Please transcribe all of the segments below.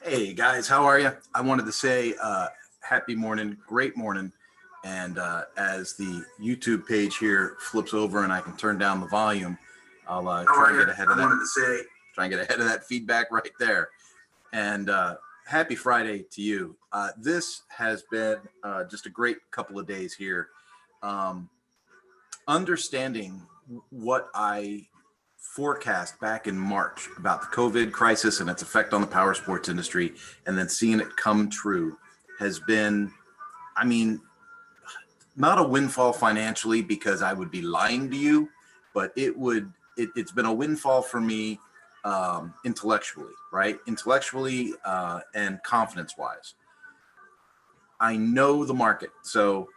Hey guys, how are you? I wanted to say happy morning, great morning. And as the YouTube page here flips over and I can turn down the volume, I'll try and get ahead of that. I wanted to say, try and get ahead of that feedback right there. And happy Friday to you. This has been just a great couple of days here. Um, Understanding what I forecast back in March about the COVID crisis and its effect on the power sports industry, and then seeing it come true has been, I mean, not a windfall financially because I would be lying to you, but it's been a windfall for me intellectually, right? Intellectually and confidence wise. I know the market. So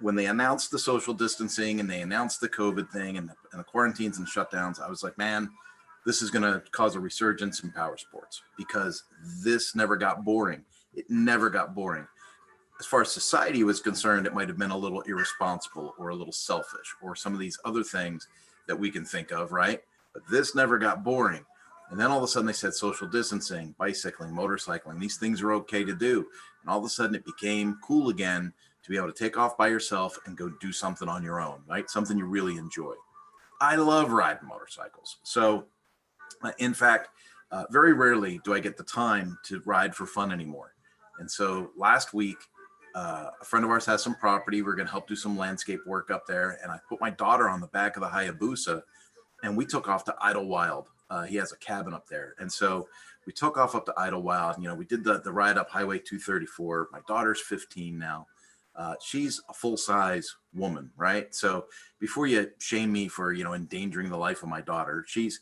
when they announced the social distancing and they announced the COVID thing and the quarantines and shutdowns, I was like, man, this is going to cause a resurgence in power sports because this never got boring. It never got boring. As far as society was concerned, it might have been a little irresponsible or a little selfish or some of these other things that we can think of, right? But this never got boring. And then all of a sudden they said social distancing, bicycling, motorcycling, these things are okay to do. And all of a sudden it became cool again to be able to take off by yourself and go do something on your own, right? Something you really enjoy. I love riding motorcycles. So in fact, very rarely do I get the time to ride for fun anymore. And so last week, a friend of ours has some property. We're going to help do some landscape work up there. And I put my daughter on the back of the Hayabusa and we took off to Idlewild. He has a cabin up there. And so we took off up to Idlewild. You know, we did the ride up Highway 234. My daughter's 15 now. She's a full-size woman, right? So before you shame me for, endangering the life of my daughter, she's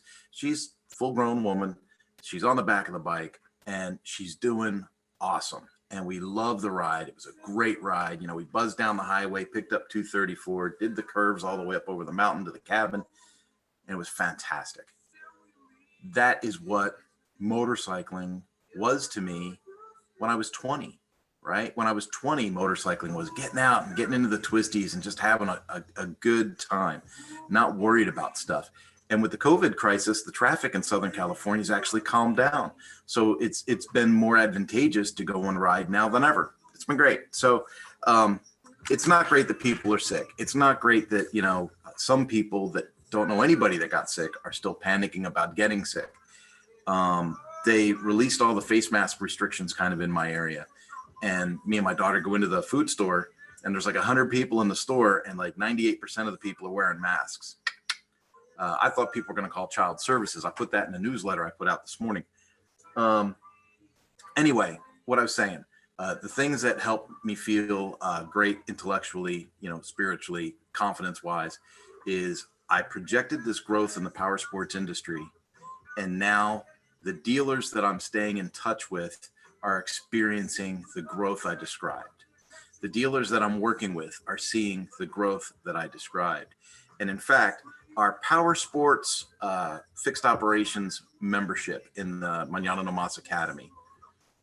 full-grown woman. She's on the back of the bike and she's doing awesome. And we love the ride. It was a great ride. We buzzed down the highway, picked up 234, did the curves all the way up over the mountain to the cabin, and it was fantastic. That is what motorcycling was to me when I was 20. Right? When I was 20, motorcycling was getting out and getting into the twisties and just having a good time, not worried about stuff. And with the COVID crisis, the traffic in Southern California has actually calmed down. So it's been more advantageous to go and ride now than ever. It's been great. So it's not great that people are sick. It's not great that, some people that don't know anybody that got sick are still panicking about getting sick. They released all the face mask restrictions kind of in my area. And me and my daughter go into the food store and there's like 100 people in the store and like 98% of the people are wearing masks. I thought people were going to call child services. I put that in the newsletter I put out this morning. Anyway, what I was saying, the things that help me feel great intellectually, spiritually, confidence wise, is I projected this growth in the power sports industry. And now the dealers that I'm staying in touch with are experiencing the growth I described. The dealers that I'm working with are seeing the growth that I described. And in fact, our power sports fixed operations membership in the Mañana Academy,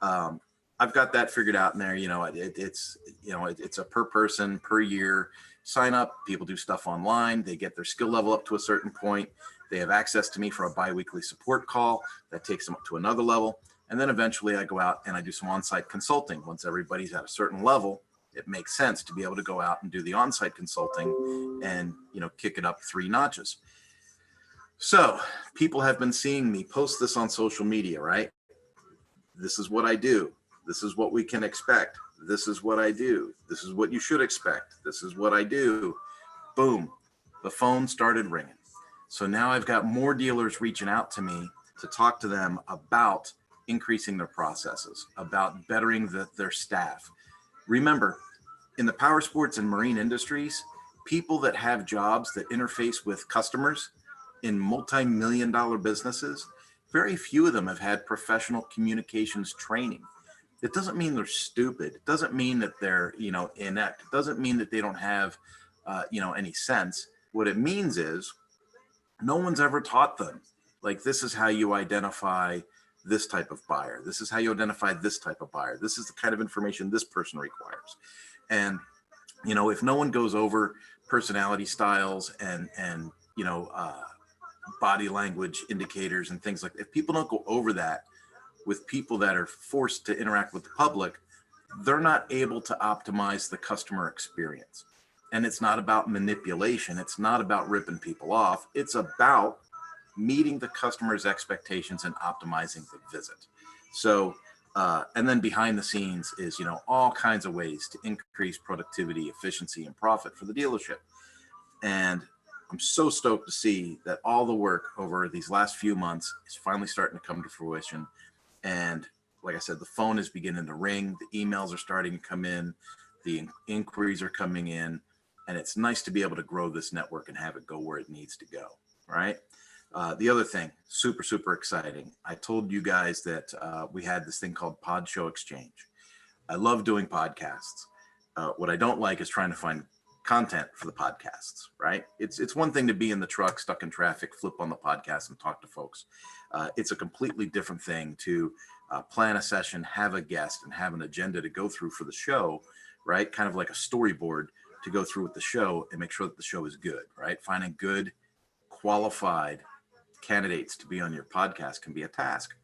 I've got that figured out in there. It's a per person per year sign up. People do stuff online. They get their skill level up to a certain point. They have access to me for a biweekly support call that takes them up to another level. And then eventually I go out and I do some on-site consulting. Once everybody's at a certain level, it makes sense to be able to go out and do the on-site consulting and, kick it up 3 notches. So people have been seeing me post this on social media, right? This is what I do. This is what we can expect. This is what I do. This is what you should expect. This is what I do. Boom. The phone started ringing. So now I've got more dealers reaching out to me to talk to them about increasing their processes, about bettering their staff. Remember, in the power sports and marine industries, people that have jobs that interface with customers in multi-million-dollar businesses, very few of them have had professional communications training. It doesn't mean they're stupid. It doesn't mean that they're, inept. It doesn't mean that they don't have, any sense. What it means is no one's ever taught them, like, this is how you identify this type of buyer. This is how you identify this type of buyer. This is the kind of information this person requires. And, if no one goes over personality styles and body language indicators and things like that, if people don't go over that, with people that are forced to interact with the public, they're not able to optimize the customer experience. And it's not about manipulation. It's not about ripping people off. It's about meeting the customer's expectations and optimizing the visit. So, and then behind the scenes is, all kinds of ways to increase productivity, efficiency, and profit for the dealership. And I'm so stoked to see that all the work over these last few months is finally starting to come to fruition. And like I said, the phone is beginning to ring, the emails are starting to come in, the inquiries are coming in, and it's nice to be able to grow this network and have it go where it needs to go, right? The other thing, super, super exciting. I told you guys that we had this thing called Pod Show Exchange. I love doing podcasts. What I don't like is trying to find content for the podcasts, right? It's one thing to be in the truck, stuck in traffic, flip on the podcast and talk to folks. It's a completely different thing to plan a session, have a guest, and have an agenda to go through for the show, right? Kind of like a storyboard to go through with the show and make sure that the show is good, right? Finding good, qualified candidates to be on your podcast can be a task.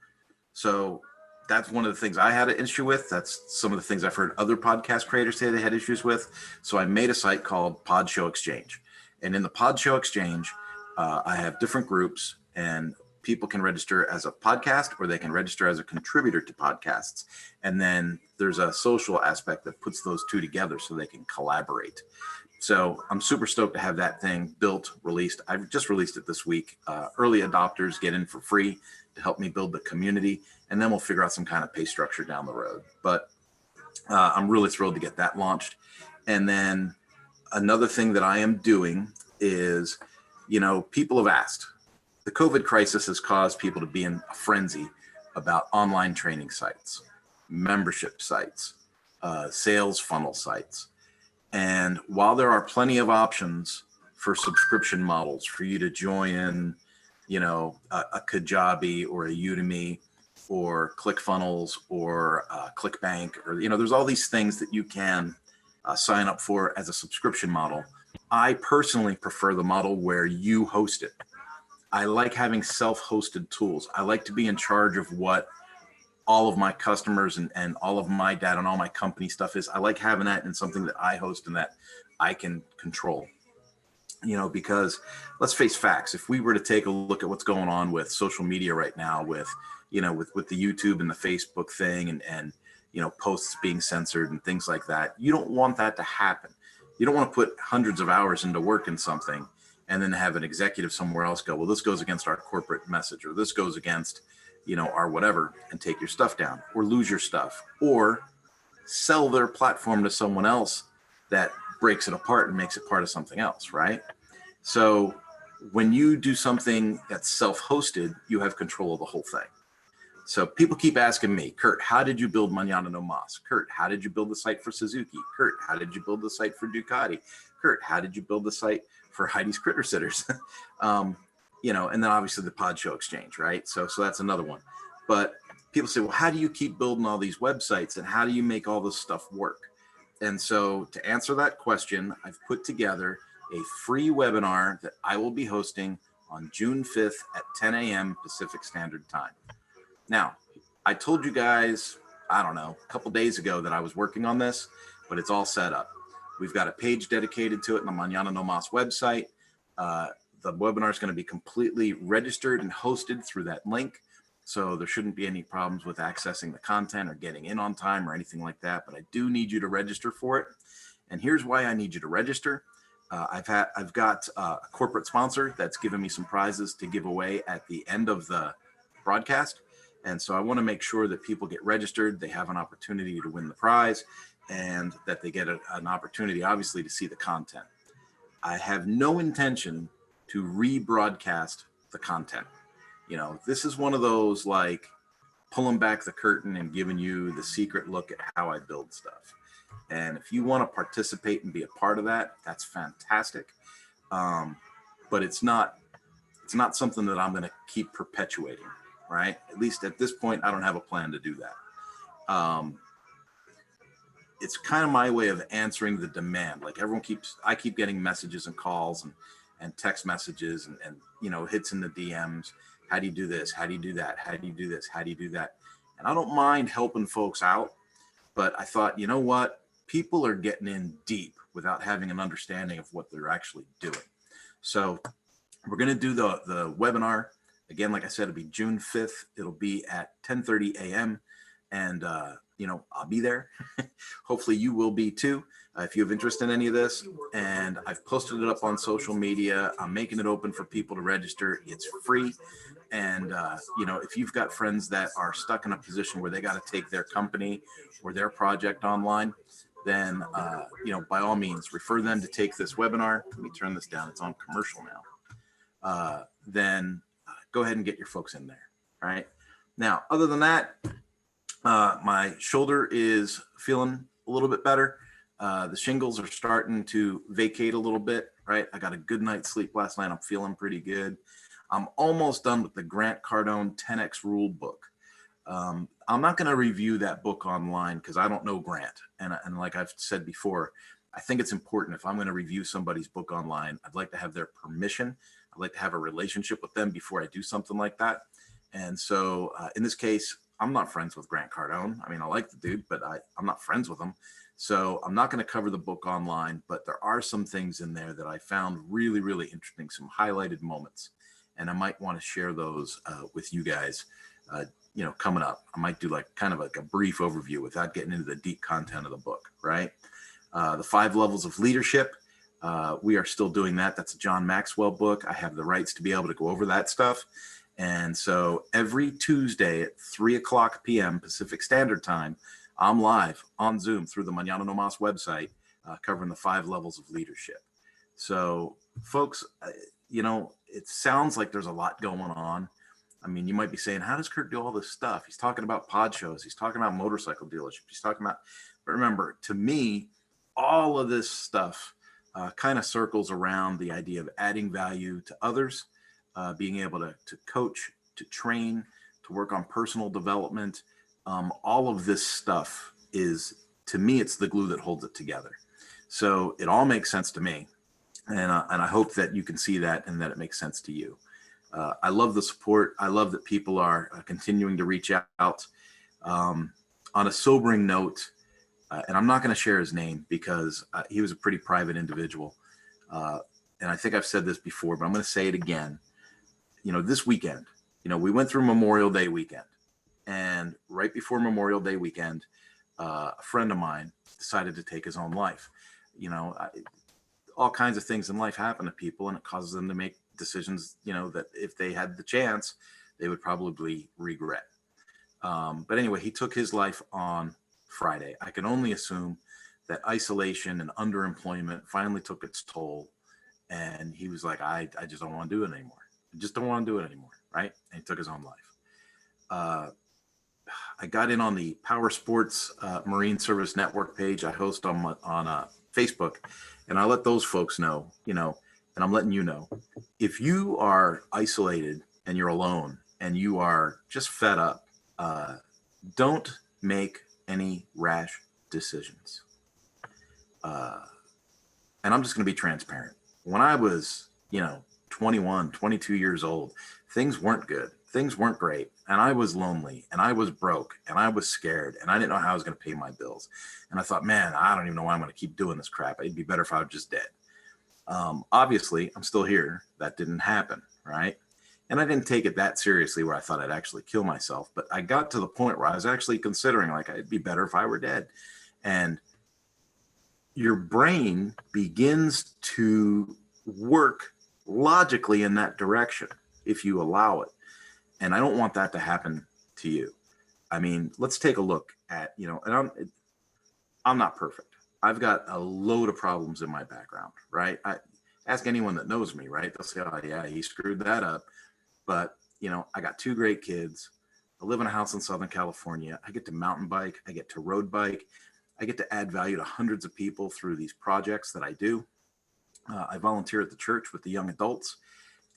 So that's one of the things I had an issue with. That's some of the things I've heard other podcast creators say they had issues with. So I made a site called Pod Show Exchange. And in the Pod Show Exchange, I have different groups, and people can register as a podcast or they can register as a contributor to podcasts. And then there's a social aspect that puts those two together so they can collaborate. So I'm super stoked to have that thing built, released. I've just released it this week. Early adopters get in for free to help me build the community, and then we'll figure out some kind of pay structure down the road. But I'm really thrilled to get that launched. And then another thing that I am doing is, people have asked. The COVID crisis has caused people to be in a frenzy about online training sites, membership sites, sales funnel sites. And while there are plenty of options for subscription models for you to join in, a Kajabi or a Udemy or ClickFunnels or ClickBank, or, there's all these things that you can sign up for as a subscription model. I personally prefer the model where you host it. I like having self-hosted tools. I like to be in charge of what all of my customers and all of my data and all my company stuff is. I like having that in something that I host and that I can control, because let's face facts. If we were to take a look at what's going on with social media right now with the YouTube and the Facebook thing and posts being censored and things like that, you don't want that to happen. You don't want to put hundreds of hours into work in something and then have an executive somewhere else go, well, this goes against our corporate message, or this goes against our whatever, and take your stuff down or lose your stuff or sell their platform to someone else that breaks it apart and makes it part of something else, right? So when you do something that's self-hosted, you have control of the whole thing. So people keep asking me, Kurt, how did you build Mañana No Mas? Kurt, how did you build the site for Suzuki? Kurt, how did you build the site for Ducati? Kurt, how did you build the site for Heidi's Critter Sitters? And then obviously the Pod Show Exchange, right? So that's another one. But people say, well, how do you keep building all these websites and how do you make all this stuff work? And so to answer that question, I've put together a free webinar that I will be hosting on June 5th at 10 a.m. Pacific Standard Time. Now, I told you guys, I don't know, a couple days ago that I was working on this, but it's all set up. We've got a page dedicated to it on the Mañana No Mas website. The webinar is going to be completely registered and hosted through that link. So there shouldn't be any problems with accessing the content or getting in on time or anything like that. But I do need you to register for it. And here's why I need you to register. I've got a corporate sponsor that's given me some prizes to give away at the end of the broadcast. And so I want to make sure that people get registered, they have an opportunity to win the prize, and that they get an opportunity, obviously, to see the content. I have no intention to rebroadcast the content. This is one of those like pulling back the curtain and giving you the secret look at how I build stuff. And if you want to participate and be a part of that, that's fantastic. But it's not something that I'm going to keep perpetuating, right? At least at this point, I don't have a plan to do that. It's kind of my way of answering the demand. Like I keep getting messages and calls and text messages and hits in the DMs. How do you do this? How do you do that? How do you do this? How do you do that? And I don't mind helping folks out, but I thought, you know what? People are getting in deep without having an understanding of what they're actually doing. So we're going to do the webinar again. Like I said, it'll be June 5th. It'll be at 10:30 a.m. And, I'll be there. Hopefully you will be too, if you have interest in any of this. And I've posted it up on social media. I'm making it open for people to register. It's free. And, if you've got friends that are stuck in a position where they got to take their company or their project online, then, by all means, refer them to take this webinar. Let me turn this down. It's on commercial now. Then go ahead and get your folks in there. All right. Now, other than that, my shoulder is feeling a little bit better. The shingles are starting to vacate a little bit, right? I got a good night's sleep last night. I'm feeling pretty good. I'm almost done with the Grant Cardone 10X rule book. I'm not going to review that book online because I don't know Grant. And like I've said before, I think it's important if I'm going to review somebody's book online, I'd like to have their permission. I'd like to have a relationship with them before I do something like that. And so in this case, I'm not friends with Grant Cardone. I mean, I like the dude, but I'm not friends with him. So I'm not going to cover the book online, but there are some things in there that I found really, really interesting, some highlighted moments. And I might want to share those with you guys, coming up. I might do kind of a brief overview without getting into the deep content of the book, right? The 5 levels of leadership. We are still doing that. That's a John Maxwell book. I have the rights to be able to go over that stuff. And so every Tuesday at 3:00 p.m. Pacific Standard Time, I'm live on Zoom through the Mañana website, covering the 5 levels of leadership. So folks, it sounds like there's a lot going on. I mean, you might be saying, how does Kirk do all this stuff? He's talking about pod shows. He's talking about motorcycle dealerships. He's talking about, but remember, to me, all of this stuff kind of circles around the idea of adding value to others, being able to coach, to train, to work on personal development. All of this stuff is, to me, it's the glue that holds it together. So it all makes sense to me. And I hope that you can see that and that it makes sense to you. I love the support. I love that people are continuing to reach out. On a sobering note, and I'm not going to share his name because he was a pretty private individual. And I think I've said this before, but I'm going to say it again. This weekend, we went through Memorial Day weekend. And right before Memorial Day weekend, a friend of mine decided to take his own life. All kinds of things in life happen to people, and it causes them to make decisions, that if they had the chance, they would probably regret. But anyway, he took his life on Friday. I can only assume that isolation and underemployment finally took its toll. And he was like, I just don't want to do it anymore. I just don't want to do it anymore. Right. And he took his own life. I got in on the Power Sports Marine Service Network page I host on Facebook, and I let those folks know, and I'm letting you know, if you are isolated and you're alone and you are just fed up, don't make any rash decisions. And I'm just going to be transparent. When I was, 21, 22 years old, things weren't good. Things weren't great. And I was lonely and I was broke and I was scared and I didn't know how I was going to pay my bills. And I thought, man, I don't even know why I'm going to keep doing this crap. It'd be better if I was just dead. Obviously, I'm still here. That didn't happen, right? And I didn't take it that seriously where I thought I'd actually kill myself. But I got to the point where I was actually considering, it'd be better if I were dead. And your brain begins to work logically in that direction if you allow it. And I don't want that to happen to you. I mean, let's take a look at, and I'm not perfect. I've got a load of problems in my background, right? I ask anyone that knows me, right? They'll say, oh yeah, he screwed that up. But, I got 2 great kids. I live in a house in Southern California. I get to mountain bike. I get to road bike. I get to add value to hundreds of people through these projects that I do. I volunteer at the church with the young adults.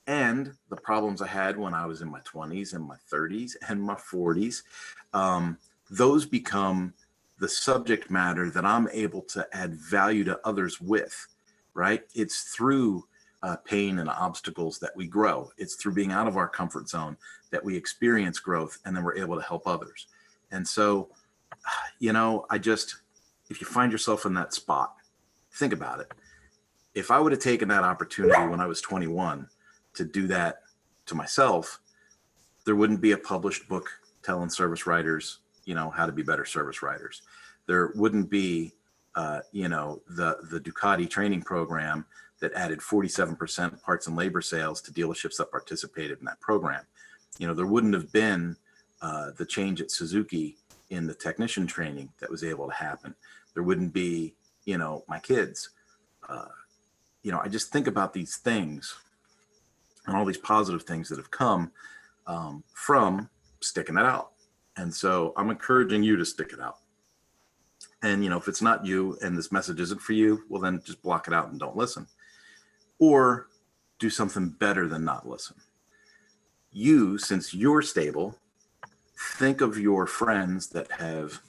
And the problems I had when I was in my 20s and my 30s and my 40s, those become the subject matter that I'm able to add value to others with, right? It's through pain and obstacles that we grow. It's through being out of our comfort zone that we experience growth, and then we're able to help others. And so, if you find yourself in that spot, think about it. If I would have taken that opportunity when I was 21 to do that to myself, there wouldn't be a published book telling service writers, how to be better service writers. There wouldn't be, the Ducati training program that added 47% parts and labor sales to dealerships that participated in that program. There wouldn't have been the change at Suzuki in the technician training that was able to happen. There wouldn't be, my kids. I just think about these things and all these positive things that have come from sticking it out. And so I'm encouraging you to stick it out. And, if it's not you and this message isn't for you, well, then just block it out and don't listen. Or do something better than not listen. You, since you're stable, think of your friends that have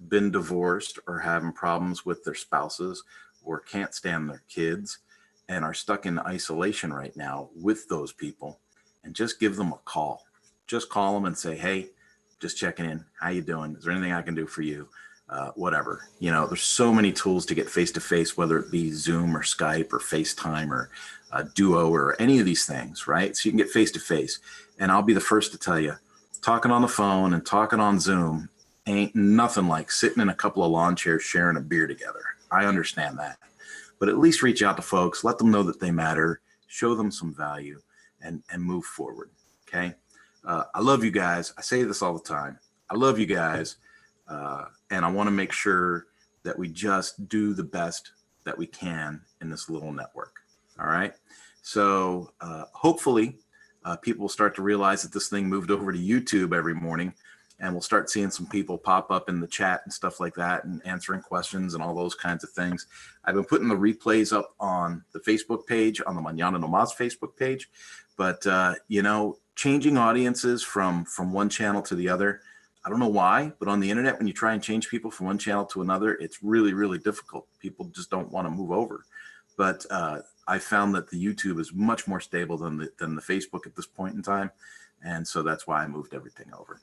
been divorced or having problems with their spouses or can't stand their kids and are stuck in isolation right now with those people, and just give them a call. Just call them and say, hey, just checking in. How you doing? Is there anything I can do for you? Whatever. There's so many tools to get face-to-face, whether it be Zoom or Skype or FaceTime or Duo or any of these things, right? So you can get face-to-face. And I'll be the first to tell you, talking on the phone and talking on Zoom ain't nothing like sitting in a couple of lawn chairs sharing a beer together. I understand that. But at least reach out to folks, let them know that they matter, show them some value, and move forward, okay? I love you guys. I say this all the time. I love you guys. And I want to make sure that we just do the best that we can in this little network. All right. So hopefully people will start to realize that this thing moved over to YouTube every morning, and we'll start seeing some people pop up in the chat and stuff like that and answering questions and all those kinds of things. I've been putting the replays up on the Facebook page, on the Mañana No Mas Facebook page, but changing audiences from one channel to the other, I don't know why, but on the internet, when you try and change people from one channel to another, it's really, really difficult. People just don't want to move over. But I found that the YouTube is much more stable than the Facebook at this point in time. And so that's why I moved everything over.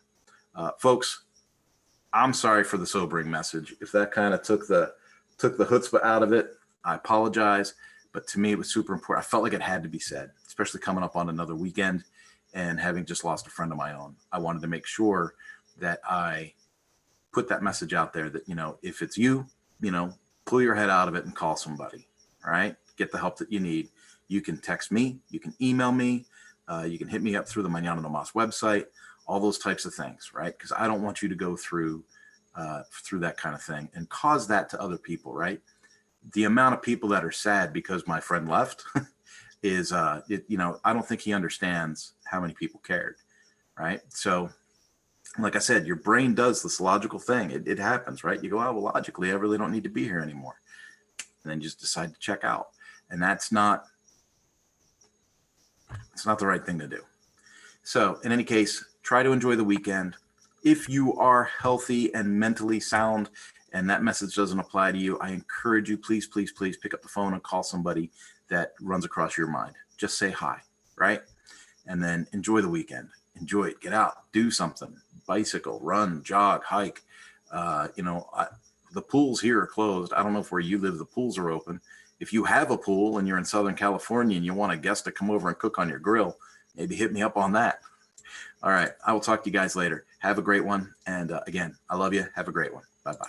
Folks, I'm sorry for the sobering message. If that kind of took the chutzpah out of it, I apologize. But to me, it was super important. I felt like it had to be said, especially coming up on another weekend and having just lost a friend of my own. I wanted to make sure that I put that message out there that, if it's you, pull your head out of it and call somebody. All right. Get the help that you need. You can text me. You can email me. You can hit me up through the Mañana No Mas website, all those types of things. Right. Because I don't want you to go through that kind of thing and cause that to other people. Right. The amount of people that are sad because my friend left is, I don't think he understands how many people cared. Right. So, like I said, your brain does this logical thing. It happens, right? You go, oh, well, logically, I really don't need to be here anymore. And then you just decide to check out. And it's not the right thing to do. So in any case, try to enjoy the weekend. If you are healthy and mentally sound and that message doesn't apply to you, I encourage you, please, please, please pick up the phone and call somebody that runs across your mind. Just say hi, right? And then enjoy the weekend. Enjoy it. Get out. Do something. Bicycle, run, jog, hike. The pools here are closed. I don't know if where you live, the pools are open. If you have a pool and you're in Southern California and you want a guest to come over and cook on your grill, maybe hit me up on that. All right. I will talk to you guys later. Have a great one. And again, I love you. Have a great one. Bye-bye.